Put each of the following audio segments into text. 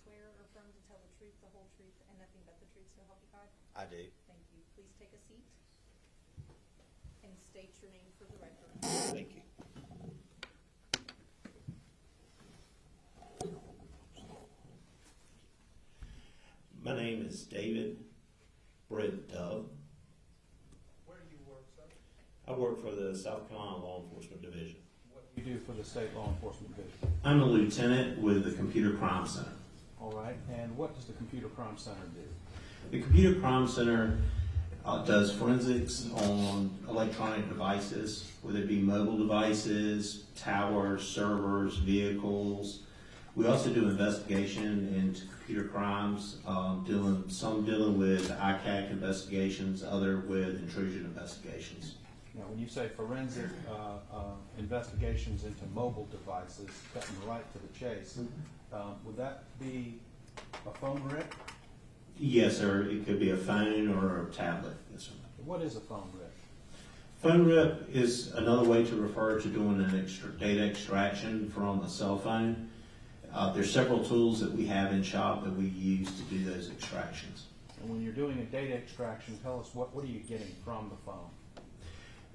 swear or affirm to tell the truth, the whole truth, and nothing but the truth, so help you God? I do. Thank you. Please take a seat and state your name for the record. Thank you. My name is David Britt Dove. Where do you work, sir? I work for the South Carolina Law Enforcement Division. What do you do for the State Law Enforcement Division? I'm a lieutenant with the Computer Crime Center. All right, and what does the Computer Crime Center do? The Computer Crime Center does forensics on electronic devices, whether it be mobile devices, towers, servers, vehicles. We also do investigation into computer crimes, dealing with ICAC investigations, other with intrusion investigations. Now, when you say forensic investigations into mobile devices, cutting right to the chase, would that be a phone rip? Yes, sir. It could be a phone or a tablet. Yes, sir. What is a phone rip? Phone rip is another way to refer to doing an data extraction from a cell phone. There's several tools that we have in shop that we use to do those extractions. And when you're doing a data extraction, tell us what are you getting from the phone?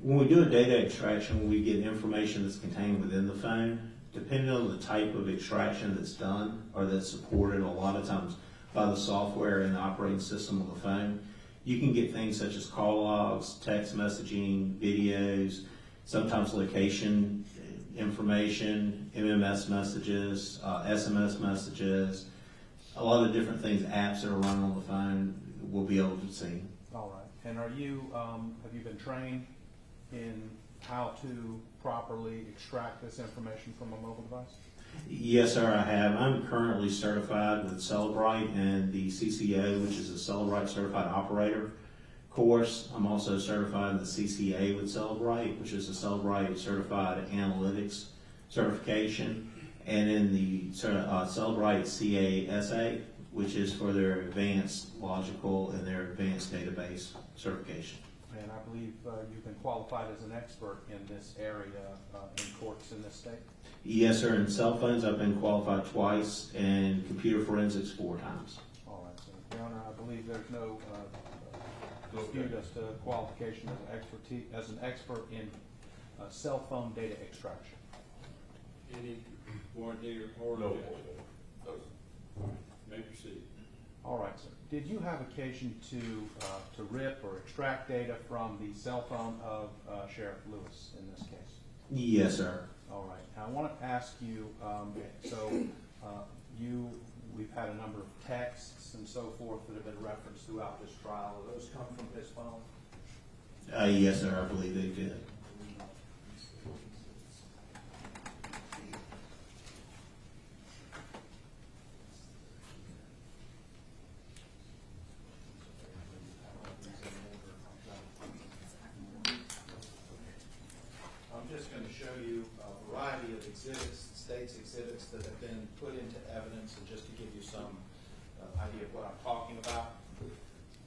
When we do a data extraction, we get information that's contained within the phone. Depending on the type of extraction that's done or that's supported a lot of times by the software and the operating system of the phone, you can get things such as call logs, text messaging, videos, sometimes location information, MMS messages, SMS messages, a lot of different things, apps that are running on the phone, we'll be able to see. All right. And are you, have you been trained in how to properly extract this information from a mobile device? Yes, sir, I have. I'm currently certified with Celebrite and the CCO, which is a Celebrite Certified Operator course. I'm also certified in the CCA with Celebrite, which is a Celebrite Certified Analytics certification, and in the Celebrite CASA, which is for their advanced logical and their advanced database certification. And I believe you've been qualified as an expert in this area in courts in this state? Yes, sir. In cell phones, I've been qualified twice, and computer forensics 4 times. All right, so Your Honor, I believe there's no dispute as to qualification as an expert in cell phone data extraction. Any warranty or No. May proceed. All right, sir. Did you have occasion to rip or extract data from the cell phone of Sheriff Lewis in this case? Yes, sir. All right. Now, I want to ask you, we've had a number of texts and so forth that have been referenced throughout this trial. Do those come from his phone? Yes, sir. I believe they did. I'm just going to show you a variety of exhibits, state's exhibits that have been put into evidence, and just to give you some idea of what I'm talking about.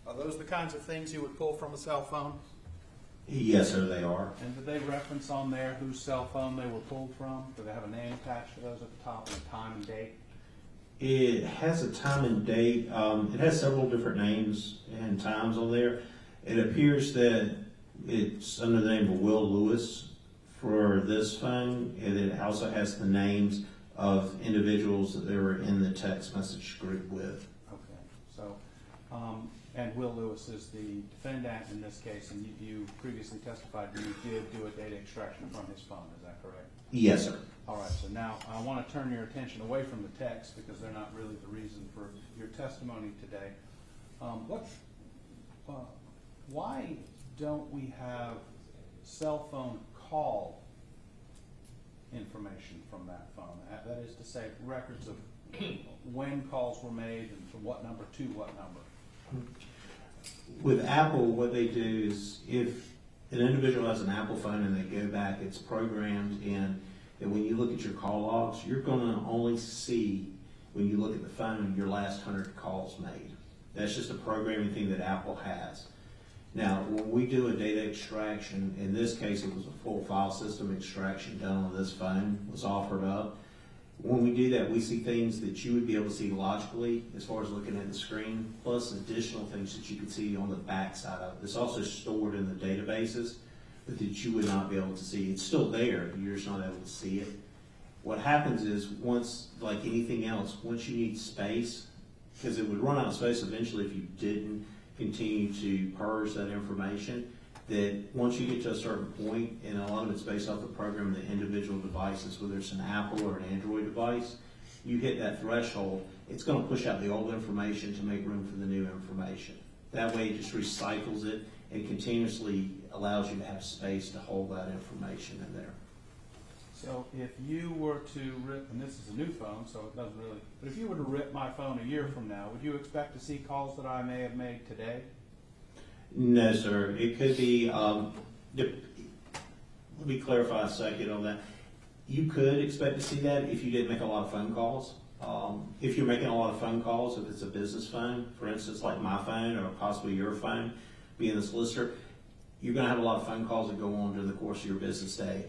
Are those the kinds of things you would pull from a cell phone? Yes, sir, they are. And did they reference on there whose cell phone they were pulled from? Do they have a name attached to those at the top and a time and date? It has a time and date. It has several different names and times on there. It appears that it's under the name of Will Lewis for this phone, and it also has the names of individuals that they were in the text message group with. Okay. So, and Will Lewis is the defendant in this case, and you previously testified that you did do a data extraction from his phone. Is that correct? Yes, sir. All right, so now I want to turn your attention away from the text because they're not really the reason for your testimony today. Why don't we have cell phone call information from that phone? That is to say, records of when calls were made and from what number to what number. With Apple, what they do is if an individual has an Apple phone and they go back, it's programmed in that when you look at your call logs, you're going to only see, when you look at the phone, your last 100 calls made. That's just a programming thing that Apple has. Now, when we do a data extraction, in this case it was a full file system extraction done on this phone, was offered up. When we do that, we see things that you would be able to see logically as far as looking at the screen, plus additional things that you can see on the back side of it. It's also stored in the databases, but that you would not be able to see. It's still there, you're just not able to see it. What happens is once, like anything else, once you need space, because it would run out of space eventually if you didn't continue to purge that information, that once you get to a certain point, and a lot of it's based off the program, the individual devices, whether it's an Apple or an Android device, you hit that threshold, it's going to push out the old information to make room for the new information. That way it just recycles it and continuously allows you to have space to hold that information in there. So if you were to rip, and this is a new phone, so it doesn't really, but if you were to rip my phone a year from now, would you expect to see calls that I may have made today? No, sir. It could be, let me clarify a second on that. You could expect to see that if you didn't make a lot of phone calls. If you're making a lot of phone calls, if it's a business phone, for instance, like my phone or possibly your phone, being the solicitor, you're going to have a lot of phone calls that go on during the course of your business day.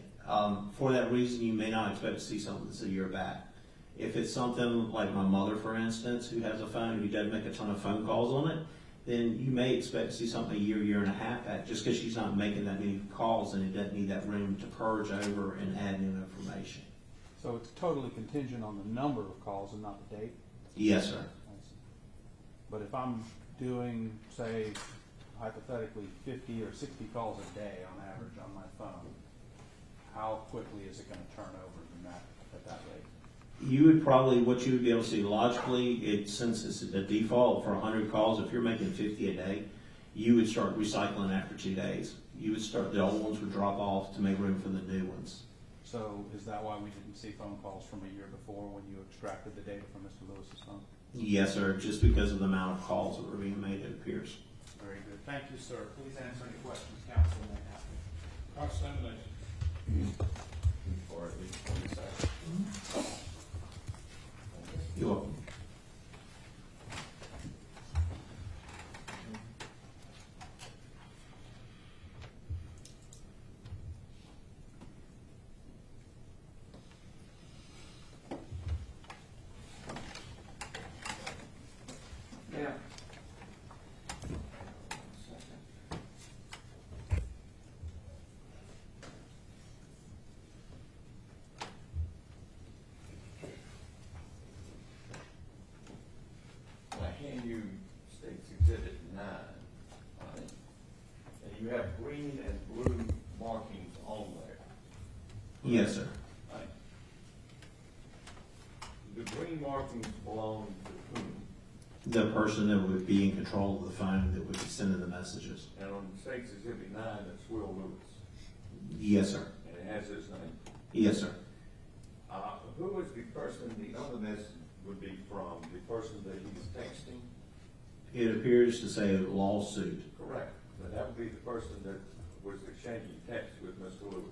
For that reason, you may not expect to see something that's a year back. If it's something like my mother, for instance, who has a phone who doesn't make a ton of phone calls on it, then you may expect to see something a year and a half back, just because she's not making that many calls and it doesn't need that room to purge over and add new information. So it's totally contingent on the number of calls and not the date? Yes, sir. I see. But if I'm doing, say, hypothetically 50 or 60 calls a day on average on my phone, how quickly is it going to turn over from that at that rate? You would probably, what you would be able to see logically, since it's a default for 100 calls, if you're making 50 a day, you would start recycling after 2 days. You would start, the old ones would drop off to make room for the new ones. So is that why we didn't see phone calls from a year before when you extracted the data from Mr. Lewis's phone? Yes, sir, just because of the amount of calls that were being made, it appears. Very good. Thank you, sir. Please answer any questions council may have. Cross-examination. For at least 20 seconds. You're welcome. Yeah. I hand you State's Exhibit 9, right? And you have green and blue markings on there, Yes, sir. right? The green markings belong to whom? The person that would be in control of the phone that would be sending the messages. And on State's Exhibit 9, it's Will Lewis, Yes, sir. and it has his name. Yes, sir. Who is the person the other message would be from? The person that he's texting? It appears to say lawsuit. Correct. But that would be the person that was exchanging text with Mr. Lewis.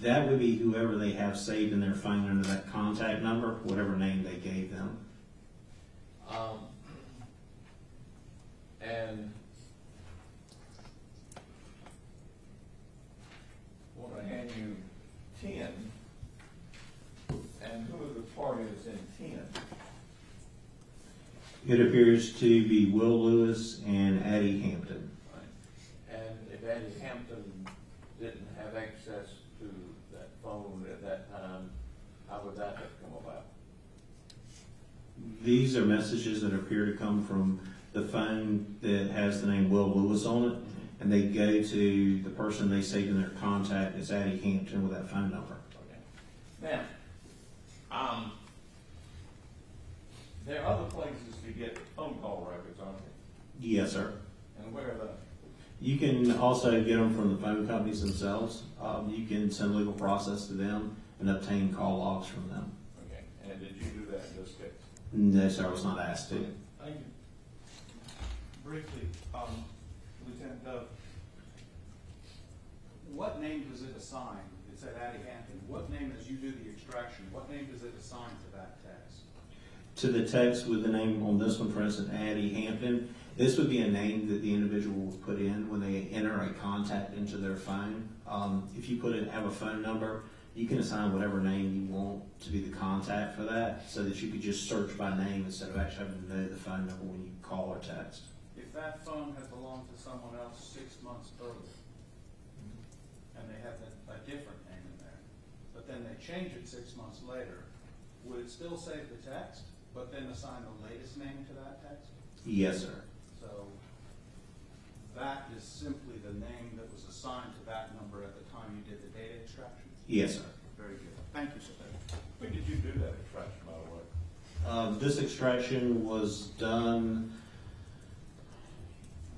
That would be whoever they have saved in their phone under that contact number, whatever name they gave them. And I want to hand you 10. And who are the parties in 10? It appears to be Will Lewis and Addie Hampton. Right. And if Addie Hampton didn't have access to that phone at that time, how would that have come about? These are messages that appear to come from the phone that has the name Will Lewis on it, and they go to the person they saved in their contact as Addie Hampton with that phone number. Okay. Now, there are other places to get phone call records, aren't there? Yes, sir. And where are they? You can also get them from the phone companies themselves. You can send legal process to them and obtain call logs from them. Okay. And did you do that in this case? No, sir, I was not asked to. Thank you. Briefly, Lieutenant Dove, what name does it assign? It said Addie Hampton. What name, as you do the extraction, what name does it assign to that text? To the text with the name on this one, for instance, Addie Hampton, this would be a name that the individual will put in when they enter a contact into their phone. If you have a phone number you can assign whatever name you want to be the contact for that, so that you could just search by name instead of actually having to know the phone number when you call or text. If that phone had belonged to someone else 6 months earlier, and they had a different name in there, but then they change it 6 months later, would it still save the text, but then assign the latest name to that text? Yes, sir. So that is simply the name that was assigned to that number at the time you did the data extraction? Yes, sir. Very good. Thank you, sir. When did you do that extraction, by the way? This extraction was done,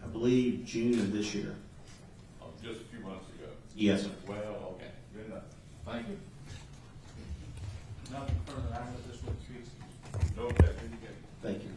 I believe, June of this year. Oh, just a few months ago? Yes, sir. Well, okay, good enough. Thank you. Nothing further, I have this with Teresa. No objection, you can. Thank you.